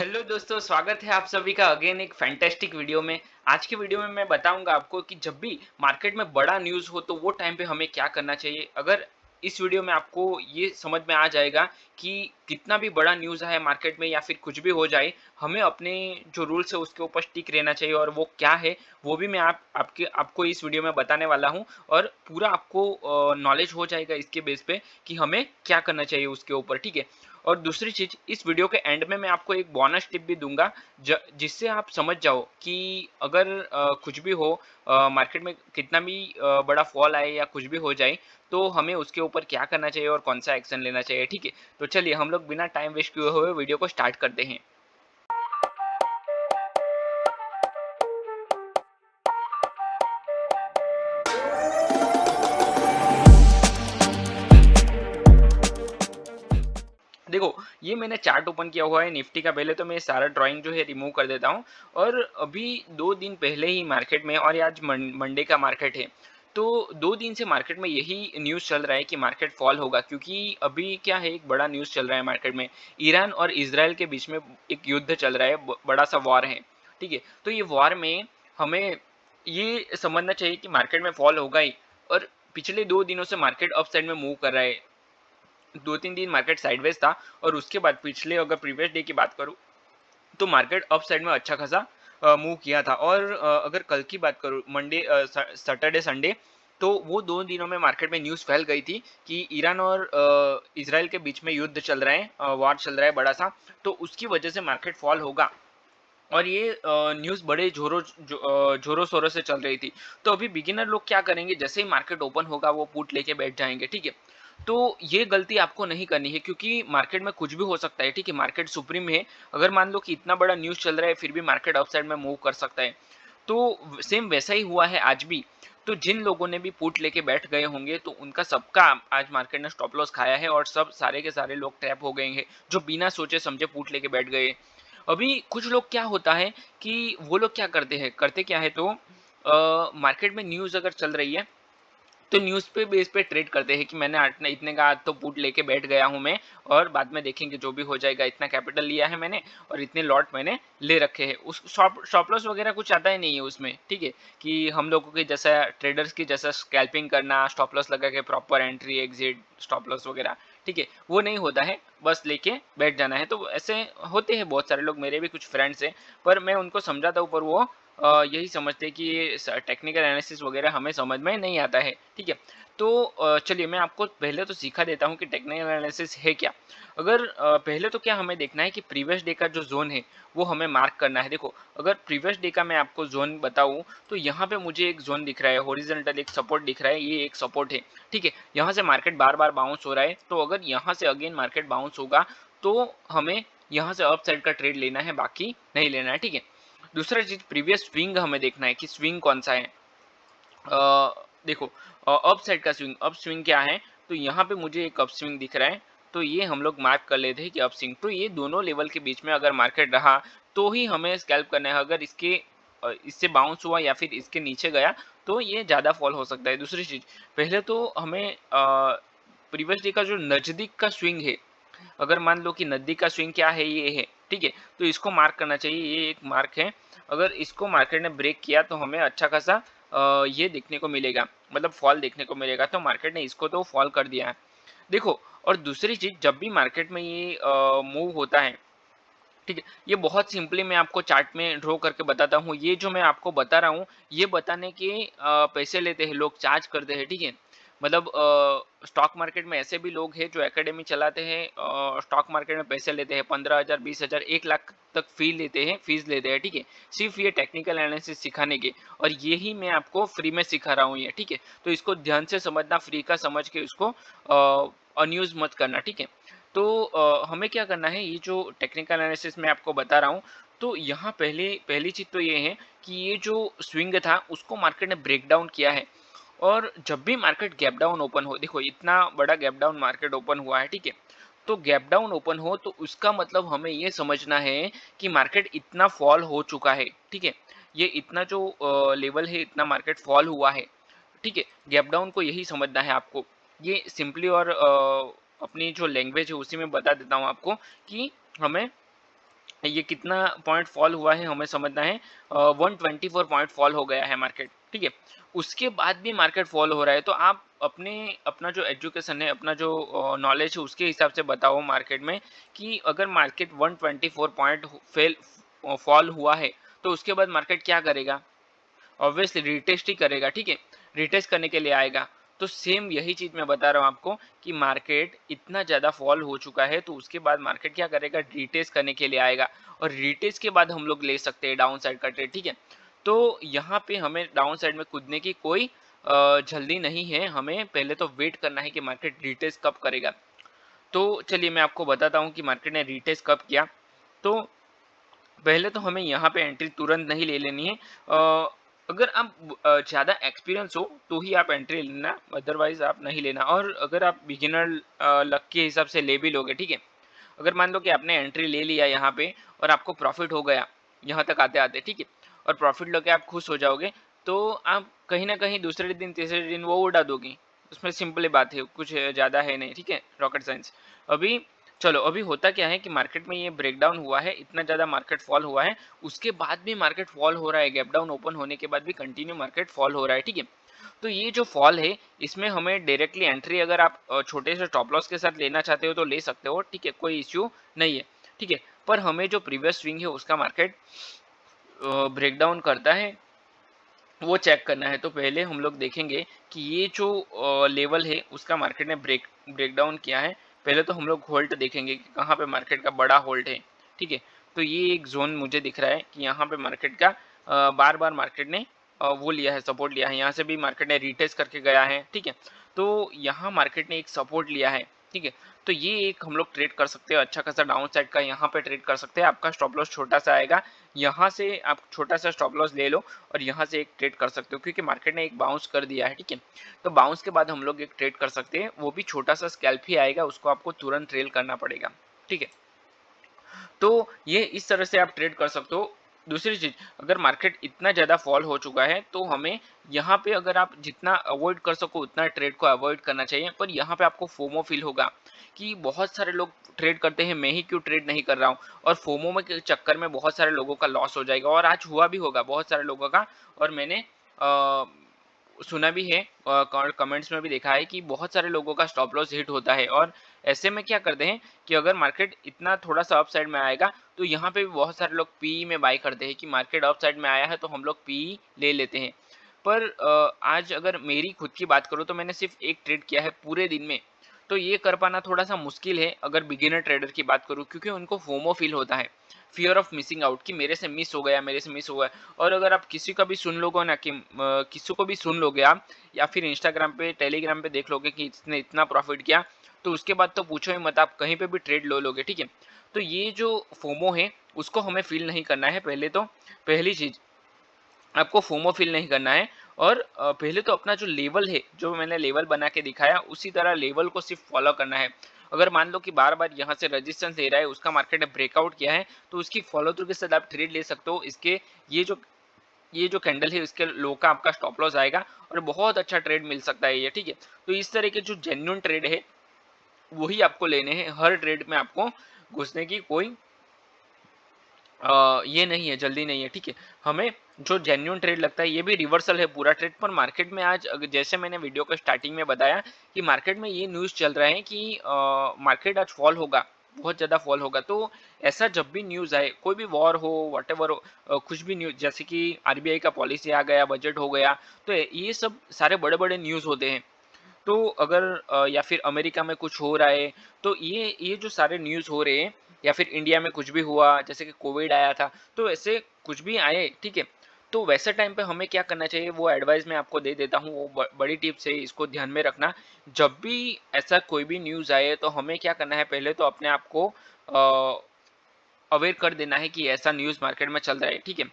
Hello दोस्तों, स्वागत है आप सभी का अगेन एक फैंटास्टिक वीडियो में। आज के वीडियो में मैं बताऊंगा आपको कि जब भी मार्केट में बड़ा न्यूज़ हो तो वो टाइम पे हमें क्या करना चाहिए। अगर इस वीडियो में आपको ये समझ में आ जाएगा कि कितना भी बड़ा न्यूज़ है मार्केट में या फिर कुछ भी हो जाए, हमें अपने जो रूल्स है उसके ऊपर स्टिक रहना चाहिए और वो क्या है वो भी मैं आपको इस वीडियो में बताने वाला हूँ। और पूरा आपको नॉलेज हो जाएगा इसके बेस पे कि हमें क्या करना चाहिए उसके ऊपर, ठीक है। और दूसरी चीज, इस वीडियो के एंड में मैं आपको एक बोनस टिप भी दूंगा जिससे आप समझ जाओ कि अगर कुछ भी हो, मार्केट में कितना भी बड़ा फॉल आए या कुछ भी हो जाए तो हमें उसके ऊपर क्या करना चाहिए और कौन सा एक्शन लेना चाहिए, ठीक है। तो चलिए हम लोग बिना टाइम वेस्ट किए हुए वीडियो को स्टार्ट करते हैं। देखो, ये मैंने चार्ट ओपन किया हुआ है निफ्टी का। पहले तो मैं सारा ड्राइंग जो है रिमूव कर देता हूँ। और अभी 2 दिन पहले ही मार्केट में, और आज मंडे का मार्केट है, तो 2 दिन से मार्केट में यही न्यूज़ चल रहा है कि मार्केट फॉल होगा, क्योंकि अभी क्या है, एक बड़ा न्यूज़ चल रहा है मार्केट में। ईरान और इसराइल के बीच में एक युद्ध चल रहा है, बड़ा सा वॉर है, ठीक है। तो ये वॉर में हमें ये समझना चाहिए कि मार्केट में फॉल होगा ही। और पिछले 2 दिनों से मार्केट अप साइड में मूव कर रहा है। 2-3 दिन मार्केट साइडवेज था और उसके बाद पिछले, अगर प्रीवियस डे की बात करूँ, तो मार्केट अप साइड में अच्छा खासा मूव किया था। और अगर कल की बात करूँ, मंडे, सैटरडे, संडे, तो वो 2 दिनों में मार्केट में न्यूज़ फैल गई थी कि ईरान और इसराइल के बीच में युद्ध चल रहा है, वॉर चल रहा है बड़ा सा। तो उसकी वजह से मार्केट फॉल होगा। और ये न्यूज़ बड़े जोरों शोरों से चल रही थी। तो अभी बिगिनर लोग क्या करेंगे, जैसे ही मार्केट ओपन होगा वो पुट लेके बैठ जाएंगे, ठीक है। तो ये गलती आपको नहीं करनी है, क्योंकि मार्केट में कुछ भी हो सकता है, ठीक है। मार्केट सुप्रीम है। अगर मान लो कि इतना बड़ा न्यूज़ चल रहा है फिर भी मार्केट अपसाइड में मूव कर सकता है। तो सेम वैसा ही हुआ है आज भी। तो जिन लोगों ने भी पुट लेके बैठ गए होंगे तो उनका सबका आज मार्केट ने स्टॉप लॉस खाया है, और सब सारे के सारे लोग ट्रैप हो गए हैं जो बिना सोचे समझे पुट लेके बैठ गए। अभी कुछ लोग क्या होता है कि वो लोग क्या करते क्या है, तो मार्केट में न्यूज़ अगर चल रही है तो न्यूज़ पे बेस पे ट्रेड करते हैं कि मैंने इतने का आज तो पुट लेके बैठ गया हूँ मैं, और बाद में देखेंगे जो भी हो जाएगा, इतना कैपिटल लिया है मैंने और इतने लॉट मैंने ले रखे हैं। उस स्टॉप लॉस वगैरह कुछ आता ही नहीं है उसमें, ठीक है। कि हम लोगों के जैसा ट्रेडर्स की जैसा स्कैल्पिंग करना, स्टॉप लॉस लगा के proper entry exit stop loss वगैरह, ठीक है, वो नहीं होता है। बस लेके बैठ जाना है। तो ऐसे होते हैं बहुत सारे लोग, मेरे भी कुछ फ्रेंड्स हैं, पर मैं उनको समझाता हूँ, पर वो यही समझते हैं कि ये टेक्निकल एनालिसिस वगैरह हमें समझ में नहीं आता है, ठीक है। तो चलिए मैं आपको पहले तो सिखा देता हूँ कि टेक्निकल एनालिसिस है क्या। अगर पहले तो क्या हमें देखना है कि प्रीवियस डे का जो जोन है वो हमें मार्क करना है। देखो, अगर प्रीवियस डे का मैं आपको जोन बताऊं तो यहाँ पे मुझे एक जोन दिख रहा है, हॉरिजॉन्टल एक सपोर्ट दिख रहा है, ये एक सपोर्ट है, ठीक है। यहाँ से मार्केट बार बार बाउंस हो रहा है, तो अगर यहाँ से अगेन मार्केट बाउंस होगा तो हमें यहाँ से अप साइड का ट्रेड लेना है, बाकी नहीं लेना है, ठीक है। दूसरा चीज, प्रीवियस स्विंग हमें देखना है कि स्विंग कौन सा है। देखो, अप साइड का स्विंग, अप स्विंग क्या है, तो यहाँ पे मुझे एक अप स्विंग दिख रहा है। तो ये हम लोग मार्क कर लेते हैं कि अप स्विंग, तो ये दोनों लेवल के बीच में अगर मार्केट रहा तो ही हमें स्कैल्प करना है। अगर इससे बाउंस हुआ या फिर इसके नीचे गया तो ये ज़्यादा फॉल हो सकता है। दूसरी चीज़, पहले तो हमें प्रीवियस डे का जो नज़दीक का स्विंग है, अगर मान लो कि नज़दीक का स्विंग क्या है, ये है, ठीक है, तो इसको मार्क करना चाहिए। ये एक मार्क है। अगर इसको मार्केट ने ब्रेक किया तो हमें अच्छा खासा ये देखने को मिलेगा, मतलब फॉल देखने को मिलेगा। तो मार्केट ने इसको तो फॉल कर दिया है, देखो। और दूसरी चीज, जब भी मार्केट में ये मूव होता है, ठीक है, ये बहुत सिंपली मैं आपको चार्ट में ड्रॉ करके बताता हूँ। ये जो मैं आपको बता रहा हूँ ये बताने के पैसे लेते हैं लोग, चार्ज करते हैं, ठीक है। मतलब स्टॉक मार्केट में ऐसे भी लोग हैं जो एकेडमी चलाते हैं, स्टॉक मार्केट में पैसे लेते हैं, 15,000, 20,000, 1 लाख तक फीस लेते हैं, ठीक है, सिर्फ ये टेक्निकल एनालिसिस सिखाने के। और यही मैं आपको फ्री में सिखा रहा हूँ ये, ठीक है। तो इसको ध्यान से समझना, फ्री का समझ के इसको अनयूज मत करना, ठीक है। तो हमें क्या करना है, ये जो टेक्निकल एनालिसिस मैं आपको बता रहा हूँ, तो यहाँ पहली चीज़ तो ये है कि ये जो स्विंग था उसको मार्केट ने ब्रेक डाउन किया है। और जब भी मार्केट गैप डाउन ओपन हो, देखो इतना बड़ा गैप डाउन मार्केट ओपन हुआ है, ठीक है। तो गैप डाउन ओपन हो तो उसका मतलब हमें ये समझना है कि मार्केट इतना फॉल हो चुका है, ठीक है। ये इतना जो लेवल है, इतना मार्केट फॉल हुआ है, ठीक है। गैप डाउन को यही समझना है आपको। ये सिंपली, और अपनी जो लैंग्वेज है उसी में बता देता हूँ आपको कि हमें ये कितना पॉइंट फॉल हुआ है हमें समझना है। 124 पॉइंट फॉल हो गया है मार्केट, ठीक है। उसके बाद भी मार्केट फॉल हो रहा है, तो आप अपना जो एजुकेशन है, अपना जो नॉलेज है उसके हिसाब से बताओ मार्केट में कि अगर मार्केट 124 पॉइंट फेल फॉल हुआ है तो उसके बाद मार्केट क्या करेगा? ऑब्वियसली रीटेस्ट ही करेगा, ठीक है। रीटेस्ट करने के लिए आएगा। तो सेम यही चीज मैं बता रहा हूँ आपको कि मार्केट इतना ज्यादा फॉल हो चुका है तो उसके बाद मार्केट क्या करेगा? रीटेस्ट करने के लिए आएगा, और रीटेस्ट के बाद हम लोग ले सकते हैं डाउन साइड का ट्रेड, ठीक है। तो यहाँ पे हमें डाउन साइड में कूदने की कोई जल्दी नहीं है, हमें पहले तो वेट करना है कि मार्केट रीटेस्ट कब करेगा। तो चलिए मैं आपको बताता हूँ कि मार्केट ने रीटेस्ट कब किया। तो पहले तो हमें यहाँ पे एंट्री तुरंत नहीं ले लेनी है। अगर आप ज़्यादा एक्सपीरियंस हो तो ही आप एंट्री लेना, अदरवाइज आप नहीं लेना। और अगर आप बिगिनर लक के हिसाब से ले भी लोगे, ठीक है। अगर मान लो कि आपने एंट्री ले लिया यहाँ पे और आपको प्रॉफिट हो गया यहाँ तक आते आते, ठीक है, और प्रॉफिट लेके आप खुश हो जाओगे, तो आप कहीं ना कहीं दूसरे दिन तीसरे दिन वो उड़ा दोगे। उसमें सिंपल बात है, कुछ ज़्यादा है नहीं, ठीक है, रॉकेट साइंस। अभी चलो, अभी होता क्या है कि मार्केट में ये ब्रेकडाउन हुआ है, इतना ज़्यादा मार्केट फॉल हुआ है, उसके बाद भी मार्केट फॉल हो रहा है, गैप डाउन ओपन होने के बाद भी कंटिन्यू मार्केट फॉल हो रहा है, ठीक है। तो ये जो फॉल है इसमें हमें डायरेक्टली एंट्री अगर आप छोटे से स्टॉप लॉस के साथ लेना चाहते हो तो ले सकते हो, ठीक है, कोई इश्यू नहीं है, ठीक है। पर हमें जो प्रीवियस स्विंग है उसका मार्केट ब्रेकडाउन करता है वो चेक करना है। तो पहले हम लोग देखेंगे कि ये जो लेवल है उसका मार्केट ने ब्रेकडाउन किया है। पहले तो हम लोग होल्ड देखेंगे कि कहाँ पे मार्केट का बड़ा होल्ड है, ठीक है। तो ये एक जोन मुझे दिख रहा है कि यहाँ पे मार्केट का बार बार मार्केट ने वो लिया है, सपोर्ट लिया है। यहाँ से भी मार्केट ने रिटेस्ट करके गया है, ठीक है। तो यहाँ मार्केट ने एक सपोर्ट लिया है, ठीक है। तो ये एक हम लोग ट्रेड कर सकते हैं, अच्छा खासा डाउन साइड का यहाँ पे ट्रेड कर सकते हैं। आपका स्टॉप लॉस छोटा सा आएगा, यहाँ से आप छोटा सा स्टॉप लॉस ले लो और यहाँ से एक ट्रेड कर सकते हो, क्योंकि मार्केट ने एक बाउंस कर दिया है, ठीक है। तो बाउंस के बाद हम लोग एक ट्रेड कर सकते हैं, वो भी छोटा सा स्कैल्प ही आएगा, उसको आपको तुरंत ट्रेल करना पड़ेगा, ठीक है। तो ये इस तरह से आप ट्रेड कर सकते हो। दूसरी चीज, अगर मार्केट इतना ज्यादा फॉल हो चुका है तो हमें यहाँ पे अगर आप जितना अवॉइड कर सको उतना ट्रेड को अवॉइड करना चाहिए। पर यहाँ पे आपको फोमो फील होगा कि बहुत सारे लोग ट्रेड करते हैं, मैं ही क्यों ट्रेड नहीं कर रहा हूँ, और फोमो में के चक्कर में बहुत सारे लोगों का लॉस हो जाएगा, और आज हुआ भी होगा बहुत सारे लोगों का। और मैंने सुना भी है, कमेंट्स में भी देखा है कि बहुत सारे लोगों का स्टॉप लॉस हिट होता है। और ऐसे में क्या करते हैं कि अगर मार्केट इतना थोड़ा सा अप साइड में आएगा तो यहाँ पे भी बहुत सारे लोग पी में बाई करते हैं कि मार्केट अप साइड में आया है तो हम लोग पी ले लेते हैं। पर आज अगर मेरी खुद की बात करूँ तो मैंने सिर्फ एक ट्रेड किया है पूरे दिन में। तो ये कर पाना थोड़ा सा मुश्किल है अगर बिगिनर ट्रेडर की बात करूँ, क्योंकि उनको फोमो फील होता है, फियर ऑफ मिसिंग आउट, कि मेरे से मिस हो गया, मेरे से मिस हो गया। और अगर आप किसी का भी सुन लोगे ना कि किसी को भी सुन लोगे आप, या फिर इंस्टाग्राम पे टेलीग्राम पे देख लोगे कि इसने इतना प्रॉफिट किया, तो उसके बाद तो पूछो ही मत, आप कहीं पे भी ट्रेड लो लोगे, ठीक है। तो ये जो फोमो है उसको हमें फील नहीं करना है। पहले तो पहली चीज, आपको फोमो फील नहीं करना है। और पहले तो अपना जो लेवल है, जो मैंने लेवल बना के दिखाया उसी तरह लेवल को सिर्फ फॉलो करना है। अगर मान लो कि बार बार यहाँ से रेजिस्टेंस ले रहा है, उसका मार्केट ने ब्रेकआउट किया है, तो उसकी फॉलो थ्रू के साथ आप ट्रेड ले सकते हो। इसके ये जो कैंडल है इसके लो का आपका स्टॉप लॉस आएगा और बहुत अच्छा ट्रेड मिल सकता है ये, ठीक है। तो इस तरह के जो जेन्युइन ट्रेड है वही आपको लेने हैं। हर ट्रेड में आपको घुसने की कोई ये नहीं है, जल्दी नहीं है, ठीक है। हमें जो जेन्युइन ट्रेड लगता है, ये भी रिवर्सल है पूरा ट्रेड। पर मार्केट में आज जैसे मैंने वीडियो को स्टार्टिंग में बताया कि मार्केट में ये न्यूज़ चल रहा है कि मार्केट आज फॉल होगा, बहुत ज़्यादा फॉल होगा। तो ऐसा जब भी न्यूज़ आए, कोई भी वॉर हो, वॉटेवर हो, कुछ भी न्यूज़, जैसे कि आरबीआई का पॉलिसी आ गया, बजट हो गया, तो ये सब सारे बड़े बड़े न्यूज़ होते हैं। तो अगर या फिर अमेरिका में कुछ हो रहा है, तो ये जो सारे न्यूज़ हो रहे हैं, या फिर इंडिया में कुछ भी हुआ जैसे कि कोविड आया था, तो ऐसे कुछ भी आए, ठीक है। तो वैसे टाइम पे हमें क्या करना चाहिए वो एडवाइस मैं आपको दे देता हूँ, वो बड़ी टिप्स है, इसको ध्यान में रखना। जब भी ऐसा कोई भी न्यूज़ आए तो हमें क्या करना है, पहले तो अपने आप को अवेयर कर देना है कि ऐसा न्यूज़ मार्केट में चल रहा है, ठीक है।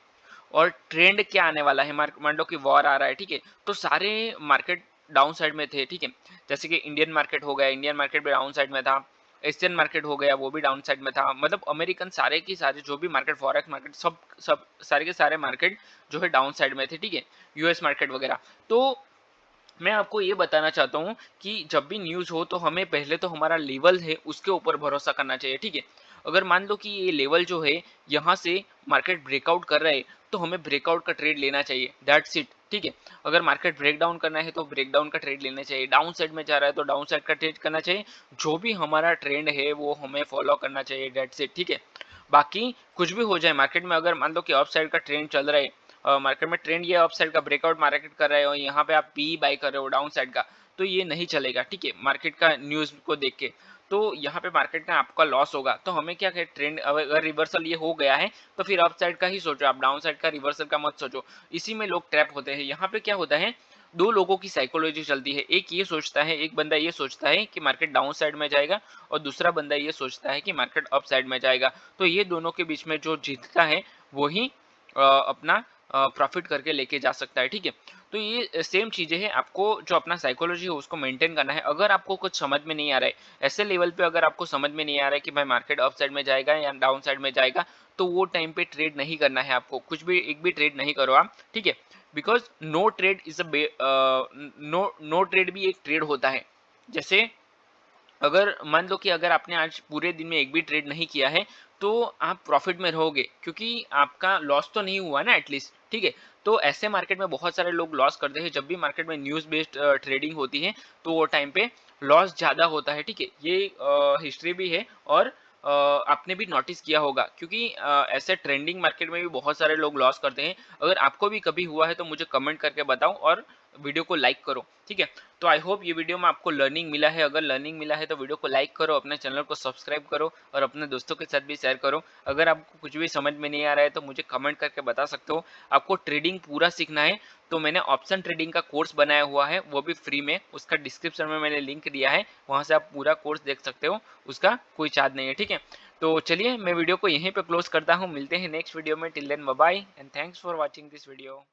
और ट्रेंड क्या आने वाला है, मान लो कि वॉर आ रहा है, ठीक है, तो सारे मार्केट डाउन साइड में थे, ठीक है। जैसे कि इंडियन मार्केट हो गया, इंडियन मार्केट भी डाउन साइड में था। एशियन मार्केट हो गया, वो भी डाउन साइड में था। मतलब अमेरिकन सारे की सारे जो भी मार्केट, फॉरेक्स मार्केट, सब सब सारे के सारे मार्केट जो है डाउन साइड में थे, ठीक है। यूएस मार्केट वगैरह। तो मैं आपको ये बताना चाहता हूँ कि जब भी न्यूज़ हो तो हमें पहले तो हमारा लेवल है उसके ऊपर भरोसा करना चाहिए, ठीक है। अगर मान लो कि ये लेवल जो है यहाँ से मार्केट ब्रेकआउट कर रहा है, तो हमें ब्रेकआउट का ट्रेड लेना चाहिए, दैट्स इट। ठीक है, अगर मार्केट ब्रेक डाउन करना है तो ब्रेक डाउन का ट्रेड लेना चाहिए, डाउन साइड में जा रहा है तो डाउन साइड का ट्रेड करना चाहिए, जो भी हमारा ट्रेंड है वो हमें फॉलो करना चाहिए, दैट्स इट। ठीक है, बाकी कुछ भी हो जाए मार्केट में, अगर मान लो कि अप साइड का ट्रेंड चल रहा है, मार्केट में ट्रेंड ये अप साइड का ब्रेकआउट मार्केट कर रहा है और यहाँ पे आप पी बाई कर रहे हो डाउन साइड का, तो ये नहीं चलेगा। ठीक है, मार्केट का न्यूज को देख के तो यहाँ पे मार्केट का आपका लॉस होगा। तो हमें क्या है, ट्रेंड अगर रिवर्सल ये हो गया है तो फिर अप साइड का ही सोचो, आप डाउन साइड का रिवर्सल का मत सोचो। इसी में लोग ट्रैप होते हैं। यहाँ पे क्या होता है, दो लोगों की साइकोलॉजी चलती है, एक ये सोचता है, एक बंदा ये सोचता है कि मार्केट डाउन साइड में जाएगा और दूसरा बंदा ये सोचता है कि मार्केट अप साइड में जाएगा। तो ये दोनों के बीच में जो जीतता है वही अपना प्रॉफिट करके लेके जा सकता है। ठीक है, तो ये सेम चीजें हैं, आपको जो अपना साइकोलॉजी है उसको मेंटेन करना है। अगर आपको कुछ समझ में नहीं आ रहा है, ऐसे लेवल पे अगर आपको समझ में नहीं आ रहा है कि भाई मार्केट अप साइड में जाएगा या डाउन साइड में जाएगा, तो वो टाइम पे ट्रेड नहीं करना है आपको, कुछ भी एक भी ट्रेड नहीं करो आप। ठीक है, because no trade is no trade भी एक ट्रेड होता है। जैसे अगर मान लो कि अगर आपने आज पूरे दिन में एक भी ट्रेड नहीं किया है तो आप प्रॉफिट में रहोगे, क्योंकि आपका लॉस तो नहीं हुआ ना एटलीस्ट। ठीक है, तो ऐसे मार्केट में बहुत सारे लोग लॉस करते हैं। जब भी मार्केट में न्यूज बेस्ड ट्रेडिंग होती है तो वो टाइम पे लॉस ज्यादा होता है। ठीक है, ये हिस्ट्री भी है और आपने भी नोटिस किया होगा, क्योंकि ऐसे ट्रेंडिंग मार्केट में भी बहुत सारे लोग लॉस करते हैं। अगर आपको भी कभी हुआ है तो मुझे कमेंट करके बताओ और वीडियो को लाइक करो। ठीक है, तो आई होप ये वीडियो में आपको लर्निंग मिला है। अगर लर्निंग मिला है तो वीडियो को लाइक करो, अपने चैनल को सब्सक्राइब करो और अपने दोस्तों के साथ भी शेयर करो। अगर आपको कुछ भी समझ में नहीं आ रहा है तो मुझे कमेंट करके बता सकते हो। आपको ट्रेडिंग पूरा सीखना है तो मैंने ऑप्शन ट्रेडिंग का कोर्स बनाया हुआ है, वो भी फ्री में, उसका डिस्क्रिप्शन में मैंने लिंक दिया है, वहां से आप पूरा कोर्स देख सकते हो, उसका कोई चार्ज नहीं है। ठीक है, तो चलिए मैं वीडियो को यहीं पे क्लोज करता हूँ, मिलते हैं नेक्स्ट वीडियो में। Till then bye bye and thanks for watching this video.